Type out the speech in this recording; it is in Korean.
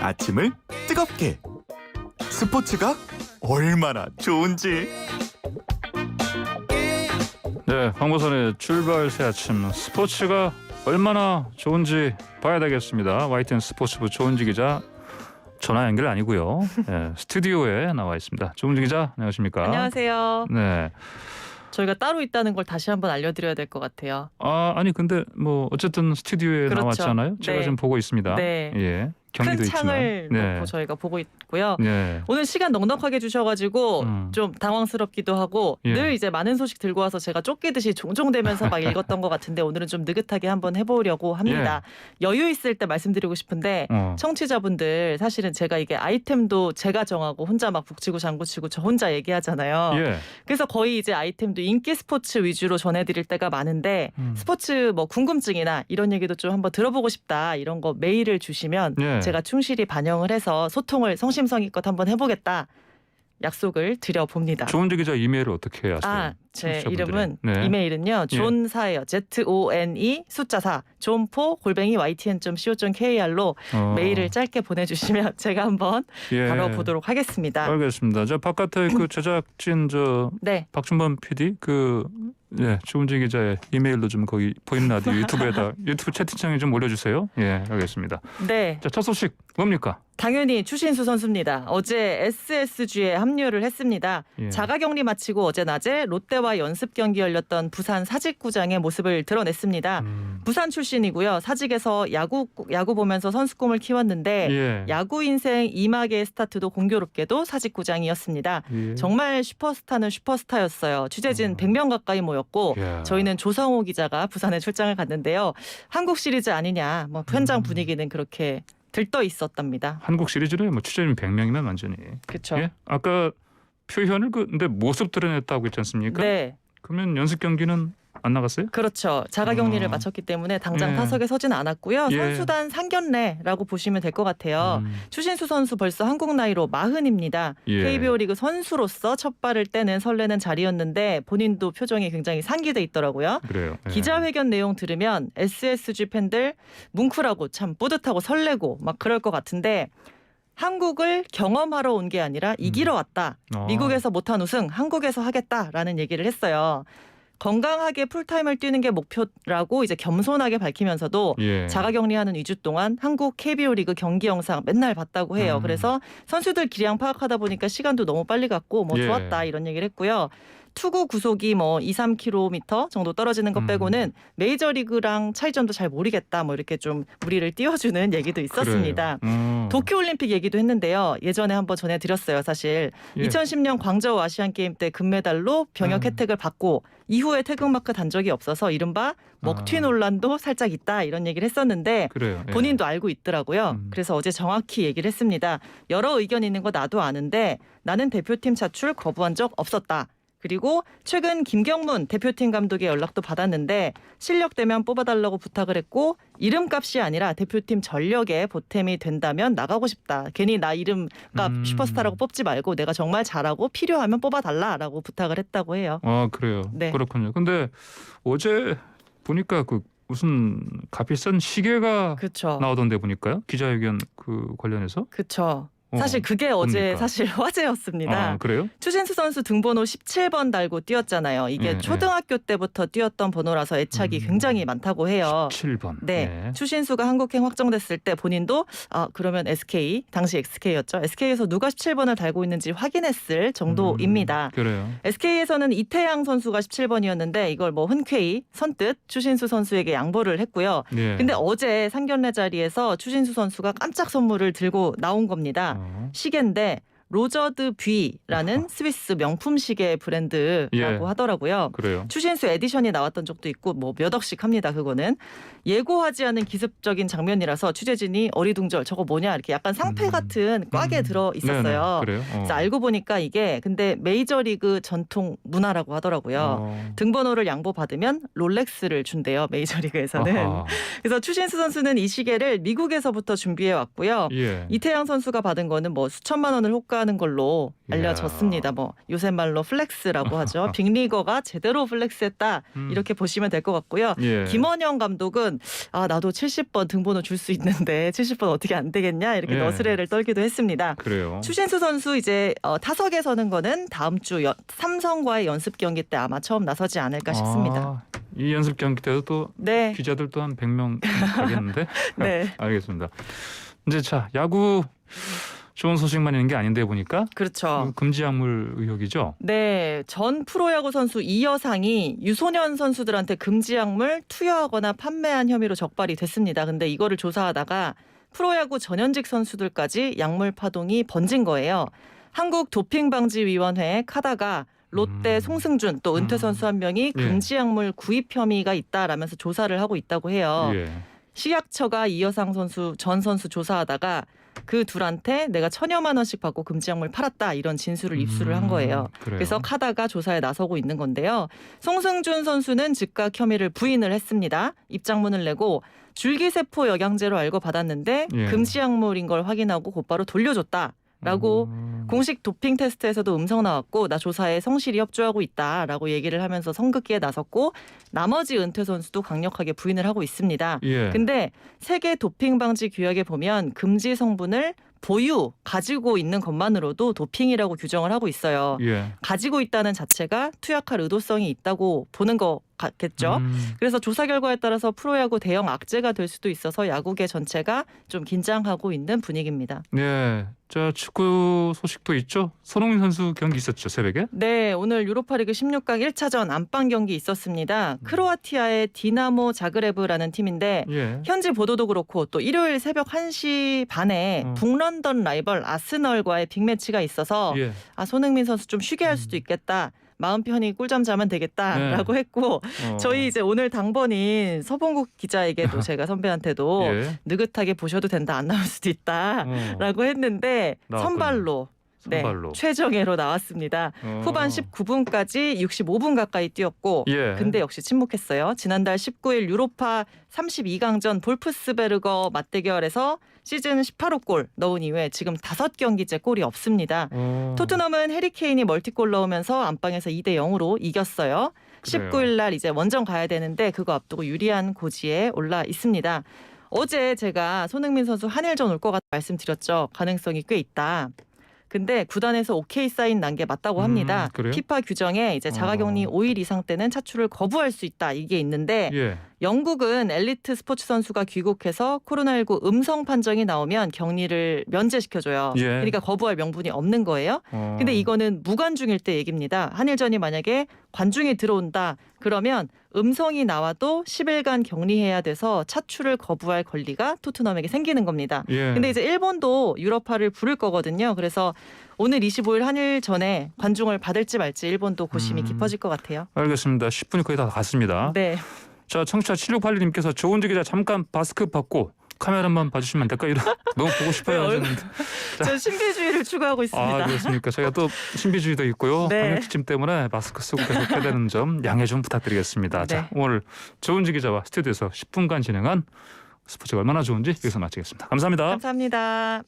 아침을 뜨겁게 스포츠가 얼마나 좋은지. 네, 황보선의 출발 새 아침 스포츠가 얼마나 좋은지 봐야 되겠습니다. YTN 스포츠부 조은지 기자 전화 연결 아니고요. 네, 스튜디오에 나와 있습니다. 조은지 기자 안녕하십니까? 안녕하세요. 네. 저희가 따로 있다는 걸 다시 한번 알려드려야 될 것 같아요. 아니 근데 뭐 어쨌든 스튜디오에 그렇죠. 나왔잖아요. 제가 네. 지금 보고 있습니다. 네. 예. 큰 경기도 창을 있지만. 놓고 저희가 보고 있고요. 네. 오늘 시간 넉넉하게 주셔가지고 좀 당황스럽기도 하고 예. 늘 이제 많은 소식 들고 와서 제가 쫓기듯이 종종되면서 막 읽었던 것 같은데 오늘은 좀 느긋하게 한번 해보려고 합니다. 여유 있을 때 말씀드리고 싶은데 청취자분들 사실은 제가 이게 아이템도 제가 정하고 혼자 막 북치고 장구치고 저 혼자 얘기하잖아요. 예. 그래서 거의 이제 아이템도 인기 스포츠 위주로 전해드릴 때가 많은데 스포츠 뭐 궁금증이나 이런 얘기도 좀 한번 들어보고 싶다 이런 거 메일을 주시면 예. 제가 충실히 반영을 해서 소통을 성심성의껏 한번 해보겠다 약속을 드려봅니다. 조은지 기자 이메일을 어떻게 아세요? 제 청취자분들이. 이름은 네. 이메일은요. 존사예요. ZONE 숫자 4 존포@ytn.co.kr로 메일을 짧게 보내주시면 제가 한번 예. 다뤄보도록 하겠습니다. 알겠습니다. 저 바깥에 그 제작진 네. 박준범 PD 조은지 기자의 이메일로 좀 거기 보이는 라디오 유튜브에다 유튜브 채팅창에 좀 올려주세요. 예, 알겠습니다. 네. 자, 첫 소식 뭡니까? 당연히 추신수 선수입니다. 어제 SSG에 합류를 했습니다. 예. 자가격리 마치고 어제 낮에 롯데와 연습 경기 열렸던 부산 사직구장의 모습을 드러냈습니다. 부산 출신이고요. 사직에서 야구 보면서 선수 꿈을 키웠는데 예. 야구 인생 2막의 스타트도 공교롭게도 사직구장이었습니다. 예. 정말 슈퍼스타는 슈퍼스타였어요. 취재진 100명 가까이 모였고 야. 저희는 조성호 기자가 부산에 출장을 갔는데요. 한국 시리즈 아니냐. 뭐 현장 분위기는 그렇게 들떠 있었답니다. 한국 시리즈는 뭐 취재진 100명이면 완전히. 그렇죠. 예? 아까 표현을 근데 모습 드러냈다고 했지 않습니까? 네. 그러면 연습 경기는 안 나갔어요? 그렇죠. 자가격리를 마쳤기 때문에 당장 예. 타석에 서진 않았고요. 예. 선수단 상견례라고 보시면 될 것 같아요. 추신수 선수 벌써 한국 나이로 40입니다. 예. KBO 리그 선수로서 첫 발을 떼는 설레는 자리였는데 본인도 표정이 굉장히 상기돼 있더라고요. 그래요. 예. 기자회견 내용 들으면 SSG 팬들 뭉클하고 참 뿌듯하고 설레고 막 그럴 것 같은데 한국을 경험하러 온 게 아니라 이기러 왔다. 미국에서 못한 우승 한국에서 하겠다라는 얘기를 했어요. 건강하게 풀타임을 뛰는 게 목표라고 이제 겸손하게 밝히면서도 예. 자가격리하는 2주 동안 한국 KBO 리그 경기 영상 맨날 봤다고 해요. 그래서 선수들 기량 파악하다 보니까 시간도 너무 빨리 갔고 뭐 예. 좋았다 이런 얘기를 했고요. 투구 구속이 뭐 2, 3km 정도 떨어지는 것 빼고는 메이저리그랑 차이점도 잘 모르겠다. 뭐 이렇게 좀 무리를 띄워주는 얘기도 있었습니다. 도쿄올림픽 얘기도 했는데요. 예전에 한번 전해드렸어요. 사실 예. 2010년 광저우 아시안게임 때 금메달로 병역 혜택을 받고 이후에 태극마크 단 적이 없어서 이른바 먹튀 논란도 살짝 있다 이런 얘기를 했었는데 그래요. 예. 본인도 알고 있더라고요. 그래서 어제 정확히 얘기를 했습니다. 여러 의견 있는 거 나도 아는데 나는 대표팀 차출 거부한 적 없었다. 그리고 최근 김경문 대표팀 감독의 연락도 받았는데 실력되면 뽑아달라고 부탁을 했고 이름값이 아니라 대표팀 전력에 보탬이 된다면 나가고 싶다. 괜히 나 이름값 슈퍼스타라고 뽑지 말고 내가 정말 잘하고 필요하면 뽑아달라라고 부탁을 했다고 해요. 아 그래요. 네. 그렇군요. 근데 어제 보니까 그 무슨 값비싼 시계가 그렇죠. 나오던데 보니까요. 기자회견 그 관련해서. 그렇죠. 사실 그게 어제 뭡니까? 사실 화제였습니다. 아 그래요? 추신수 선수 등번호 17번 달고 뛰었잖아요. 이게 예, 초등학교 때부터 뛰었던 번호라서 애착이 굉장히 많다고 해요. 17번. 네. 추신수가 한국행 확정됐을 때 본인도 그러면 SK, 당시 SK였죠. SK에서 누가 17번을 달고 있는지 확인했을 정도입니다. 그래요. SK에서는 이태양 선수가 17번이었는데 이걸 뭐 흔쾌히 선뜻 추신수 선수에게 양보를 했고요. 예. 근데 어제 상견례 자리에서 추신수 선수가 깜짝 선물을 들고 나온 겁니다. 시계인데 로저드 뷔라는 스위스 명품 시계 브랜드라고 예. 하더라고요. 그래요. 추신수 에디션이 나왔던 적도 있고 뭐 몇 억씩 합니다. 그거는 예고하지 않은 기습적인 장면이라서 취재진이 어리둥절 저거 뭐냐 이렇게 약간 상패 같은 꽉에 들어 있었어요. 네네. 그래요. 그래서 알고 보니까 이게 근데 메이저리그 전통 문화라고 하더라고요. 등번호를 양보받으면 롤렉스를 준대요. 메이저리그에서는. 아하. 그래서 추신수 선수는 이 시계를 미국에서부터 준비해 왔고요. 예. 이태양 선수가 받은 거는 뭐 수천만 원을 호가 추가하는 걸로 알려졌습니다. 뭐 요새 말로 플렉스라고 하죠. 빅리거가 제대로 플렉스했다 이렇게 보시면 될 것 같고요. 예. 김원영 감독은 나도 70번 등번호 줄 수 있는데 70번 어떻게 안 되겠냐 이렇게 예. 너스레를 떨기도 했습니다. 그래요. 추신수 선수 이제 타석에 서는 거는 다음 주 삼성과의 연습 경기 때 아마 처음 나서지 않을까 싶습니다. 이 연습 경기 때도 또 네. 기자들도 한 100명 가겠는데? 네. 알겠습니다. 이제 자 야구 좋은 소식만 있는 게 아닌데 보니까 그렇죠. 금지 약물 의혹이죠. 네, 전 프로야구 선수 이여상이 유소년 선수들한테 금지 약물 투여하거나 판매한 혐의로 적발이 됐습니다. 근데 이거를 조사하다가 프로야구 전현직 선수들까지 약물 파동이 번진 거예요. 한국도핑방지위원회 카다가 롯데 송승준 또 은퇴 선수 한 명이 금지 약물 구입 혐의가 있다라면서 조사를 하고 있다고 해요. 예. 식약처가 이여상 선수 전 선수 조사하다가 그 둘한테 내가 1,000여만 원씩 받고 금지 약물 팔았다 이런 진술을 입수를 한 거예요. 그래요? 그래서 카다가 조사에 나서고 있는 건데요. 송승준 선수는 즉각 혐의를 부인을 했습니다. 입장문을 내고 줄기세포 영양제로 알고 받았는데 예. 금지 약물인 걸 확인하고 곧바로 돌려줬다라고 공식 도핑 테스트에서도 음성 나왔고 나 조사에 성실히 협조하고 있다라고 얘기를 하면서 선긋기에 나섰고 나머지 은퇴 선수도 강력하게 부인을 하고 있습니다. 예. 근데 세계 도핑 방지 규약에 보면 금지 성분을 가지고 있는 것만으로도 도핑이라고 규정을 하고 있어요. 예. 가지고 있다는 자체가 투약할 의도성이 있다고 보는 것 같겠죠. 그래서 조사 결과에 따라서 프로야구 대형 악재가 될 수도 있어서 야구계 전체가 좀 긴장하고 있는 분위기입니다. 네. 자 축구 소식도 있죠. 손흥민 선수 경기 있었죠 새벽에. 네, 오늘 유로파리그 16강 1차전 안방 경기 있었습니다. 크로아티아의 디나모 자그레브라는 팀인데 예. 현지 보도도 그렇고 또 일요일 새벽 1시 반에 북런던 라이벌 아스널과의 빅매치가 있어서 예. 손흥민 선수 좀 쉬게 할 수도 있겠다. 마음 편히 꿀잠 자면 되겠다라고 했고 저희 이제 오늘 당번인 서봉국 기자에게도 제가 선배한테도 예. 느긋하게 보셔도 된다 안 나올 수도 있다라고 했는데 나왔군요. 선발로. 최정예로 나왔습니다. 후반 19분까지 65분 가까이 뛰었고 예. 근데 역시 침묵했어요. 지난달 19일 유로파 32강전 볼프스베르거 맞대결에서 시즌 18호 골 넣은 이후에 지금 5경기째 골이 없습니다. 토트넘은 해리케인이 멀티골 넣으면서 안방에서 2대0으로 이겼어요. 그래요. 19일 날 이제 원정 가야 되는데 그거 앞두고 유리한 고지에 올라 있습니다. 어제 제가 손흥민 선수 한일전 올 것 같다 말씀드렸죠. 가능성이 꽤 있다. 근데 구단에서 오케이 사인 난 게 맞다고 합니다. 그래요? 피파 규정에 이제 자가격리 5일 이상 때는 차출을 거부할 수 있다 이게 있는데 예. 영국은 엘리트 스포츠 선수가 귀국해서 코로나19 음성 판정이 나오면 격리를 면제시켜줘요. 예. 그러니까 거부할 명분이 없는 거예요. 근데 이거는 무관중일 때 얘기입니다. 한일전이 만약에 관중이 들어온다 그러면 음성이 나와도 10일간 격리해야 돼서 차출을 거부할 권리가 토트넘에게 생기는 겁니다. 예. 근데 이제 일본도 유럽파를 부를 거거든요. 그래서 오늘 25일 한일전에 관중을 받을지 말지 일본도 고심이 깊어질 것 같아요. 알겠습니다. 10분이 거의 다 갔습니다. 네. 자 청취자 7681님께서 조은지 기자 잠깐 마스크 벗고 카메라 한번 봐주시면 안 될까요? 너무 보고 싶어요 하셨는데. 저 신비주의를 추구하고 있습니다. 아 그렇습니까? 저희가 또 신비주의도 있고요. 네. 방역 지침 때문에 마스크 쓰고 계속 해야 되는 점 양해 좀 부탁드리겠습니다. 네. 자 오늘 조은지 기자와 스튜디오에서 10분간 진행한 스포츠가 얼마나 좋은지 여기서 마치겠습니다. 감사합니다. 감사합니다.